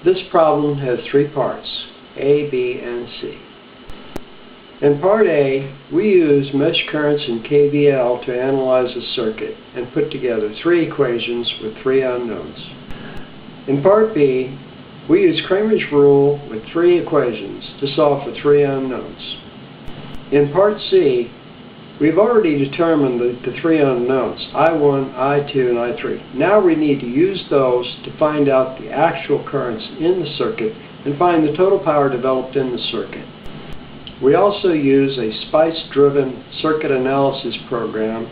This problem has three parts, A, B, and C. In part A, we use mesh currents and KVL to analyze a circuit and put together three equations with three unknowns. In part B, we use Cramer's rule with three equations to solve for three unknowns. In part C, we've already determined the three unknowns, I1, I2, and I3. Now we need to use those to find out the actual currents in the circuit and find the total power developed in the circuit. We also use a SPICE-driven circuit analysis program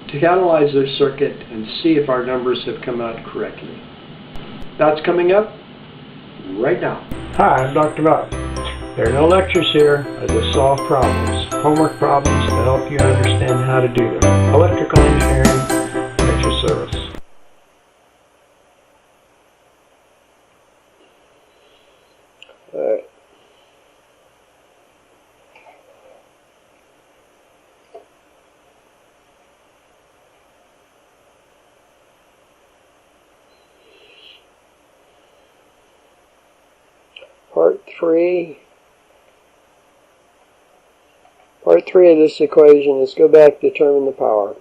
to analyze their circuit and see if our numbers have come out correctly. That's coming up right now. Hi, I'm Dr. Math. There are no lectures here. I just solve problems, homework problems, to help you understand how to do them. Electrical engineering at your service. Alright. Part 3 of this equation is go back to determine the power.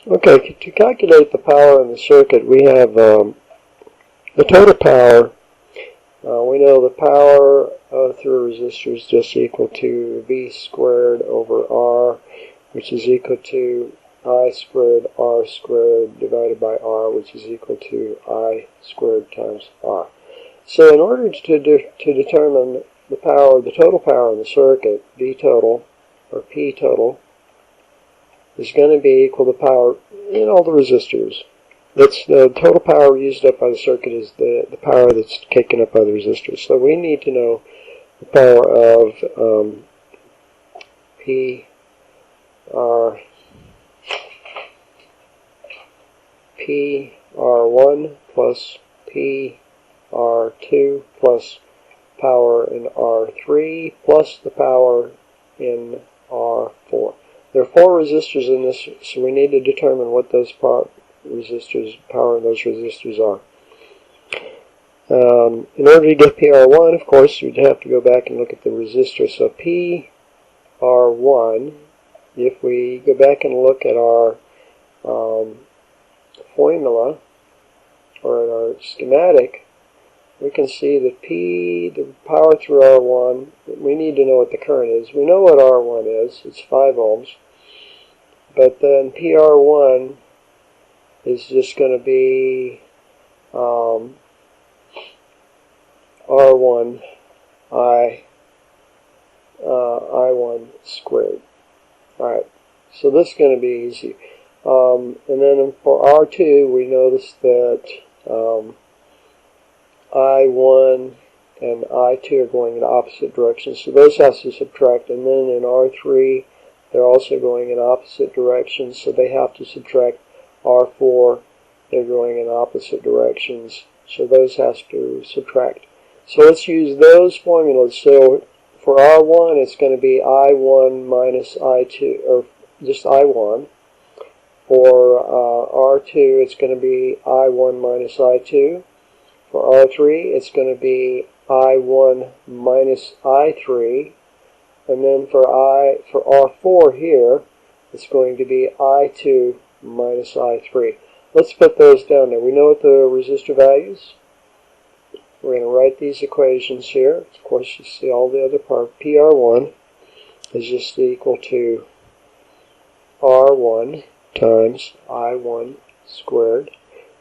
Okay, to calculate the power in the circuit, we have the total power. We know the power through a resistor is just equal to V squared over R, which is equal to I squared R squared divided by R, which is equal to I squared times R. So in order to determine the power, the total power in the circuit, V total, or P total, is going to be equal to power in all the resistors. That's the total power used up by the circuit is the power that's taken up by the resistors. So we need to know the power of PR1 plus PR2 plus power in R3 plus the power in R4. There are four resistors in this, so we need to determine what those power in those resistors are. In order to get PR1, of course, we'd have to go back and look at the resistor. So PR1, if we go back and look at our formula, or in our schematic, we can see that the power through R1, we need to know what the current is. We know what R1 is, it's 5 ohms. But then PR1 is just going to be R1 I1 squared. Alright, so this is going to be easy. And then for R2, we notice that I1 and I2 are going in opposite directions, so those have to subtract. And then in R3, they're also going in opposite directions, so they have to subtract. R4, they're going in opposite directions, so those has to subtract. So let's use those formulas. So for R1, it's going to be I1 minus I2, or just I1. For R2, it's going to be I1 minus I2. For R3, it's going to be I1 minus I3. And then for R4 here, it's going to be I2 minus I3. Let's put those down there. We know what the resistor values. We're going to write these equations here. Of course, you see all the other part. PR1 is just equal to R1 times I1 squared,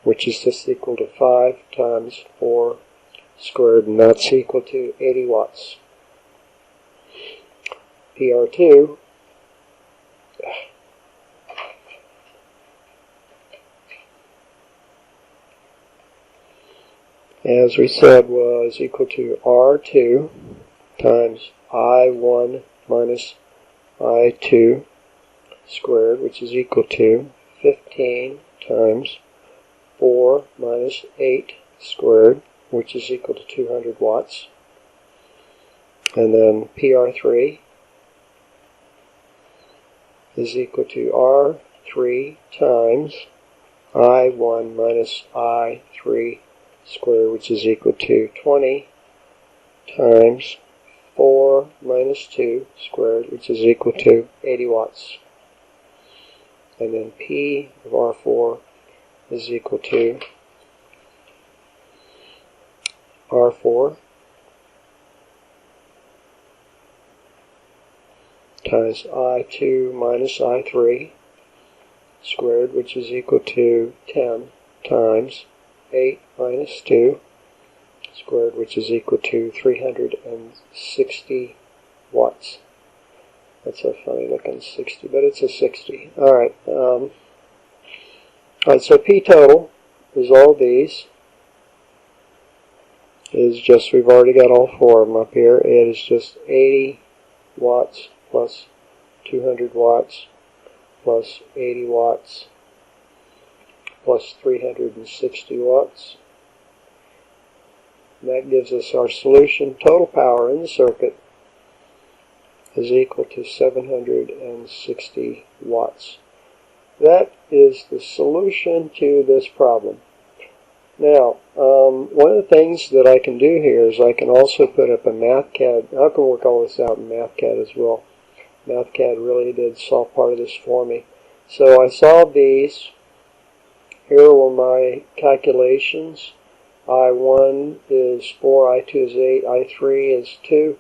which is just equal to 5 times 4 squared, and that's equal to 80 watts. PR2 as we said, was equal to R2 times I1 minus I2 squared, which is equal to 15 times 4 minus 8 squared, which is equal to 200 watts. And then PR3 is equal to R3 times I1 minus I3 squared, which is equal to 20 times 4 minus 2 squared, which is equal to 80 watts. And then P of R4 is equal to R4 times I2 minus I3 squared, which is equal to 10 times 8 minus 2 squared, which is equal to 360 watts. That's a funny looking 60, but it's a 60. Alright, so P total is all these. Is just, we've already got all 4 of them up here. It is just 80 watts plus 200 watts plus 80 watts plus 360 watts. And that gives us our solution. Total power in the circuit is equal to 760 watts. That is the solution to this problem. Now, one of the things that I can do here is I can also put up a Mathcad. I can work all this out in Mathcad as well. Mathcad really did solve part of this for me. So I solved these. Here were my calculations. I1 is 4, I2 is 8, I3 is 2.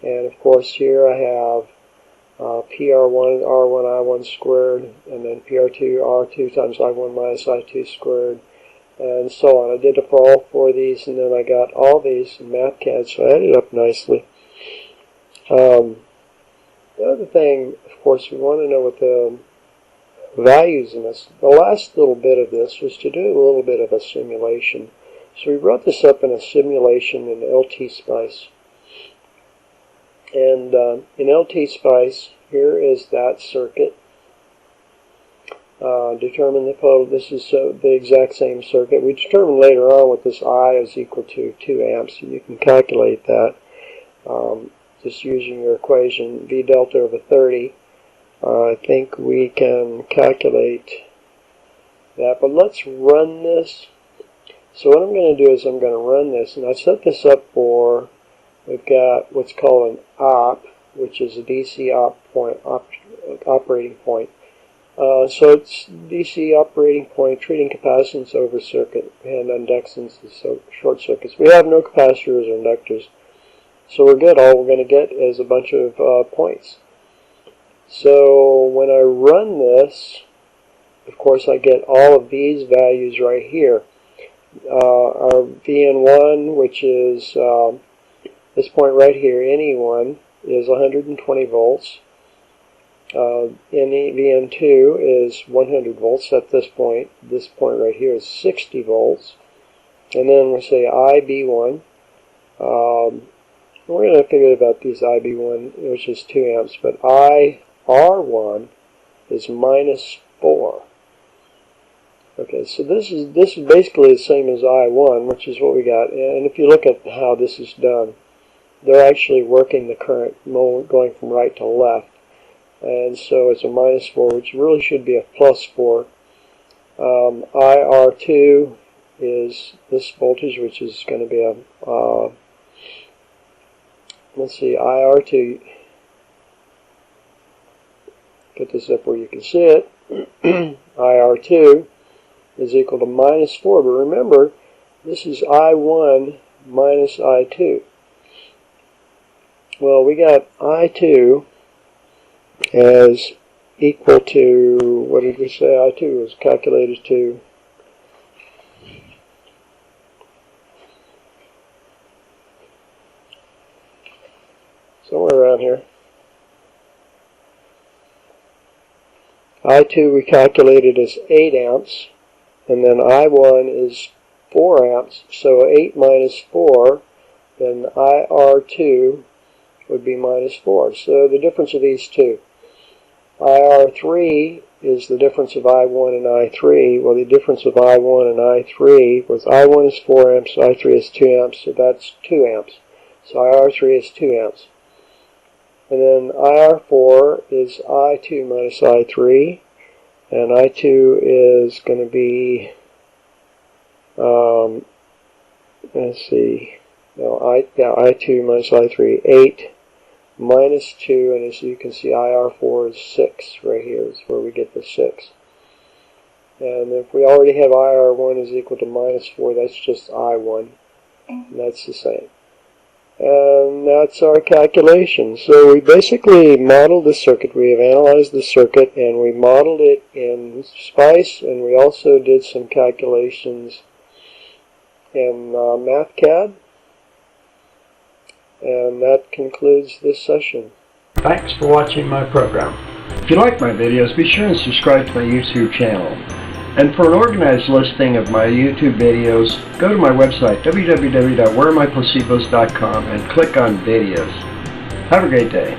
And of course here I have PR1, R1, I1 squared, and then PR2, R2 times I1 minus I2 squared, and so on. I did it for all 4 of these, and then I got all these in Mathcad, so I added up nicely. The other thing, of course, we want to know what the values in this. The last little bit of this was to do a little bit of a simulation. So we wrote this up in a simulation in LTSpice. And in LTSpice, here is that circuit. Determine the total. This is the exact same circuit. We determined later on what this I is equal to 2 amps, and you can calculate that just using your equation V delta over 30. I think we can calculate that, but let's run this. So what I'm going to do is I'm going to run this, and I set this up for, we've got what's called an op, which is a DC operating point. So it's DC operating point, treating capacitance over circuit, and inductance is short circuits. We have no capacitors or inductors, so we're good. All we're going to get is a bunch of points. So when I run this, of course I get all of these values right here. Our VN1, which is this point right here, NE1, is 120 volts. VN2 is 100 volts at this point. This point right here is 60 volts. And then we'll say IB1. We're going to figure about these IB1, which is 2 amps, but IR1 is minus 4. Okay, so this is basically the same as I1, which is what we got. And if you look at how this is done, they're actually working the current going from right to left. And so it's a minus 4, which really should be a plus 4. IR2 is this voltage, which is going to be a, let's see, IR2, put this up where you can see it, IR2 is equal to minus 4, but remember, this is I1 minus I2. Well, we got I2 as equal to, what did we say I2 was calculated to? Somewhere around here. I2 we calculated as 8 amps, and then I1 is 4 amps, so 8 minus 4, then IR2 would be minus 4. So the difference of these two. IR3 is the difference of I1 and I3. Well, the difference of I1 and I3 was I1 is 4 amps, I3 is 2 amps, so that's 2 amps. So IR3 is 2 amps. And then IR4 is I2 minus I3, and I2 is going to be, let's see, no, I2 minus I3, 8 minus 2, and as you can see, IR4 is 6 right here. Is where we get the 6. And if we already have IR1 is equal to minus 4, that's just I1, and that's the same. And that's our calculation. So we basically modeled the circuit. We have analyzed the circuit, and we modeled it in Spice, and we also did some calculations in Mathcad. And that concludes this session. Thanks for watching my program. If you like my videos, be sure and subscribe to my YouTube channel. And for an organized listing of my YouTube videos, go to my website, www.wherearemyplacebos.com, and click on videos. Have a great day.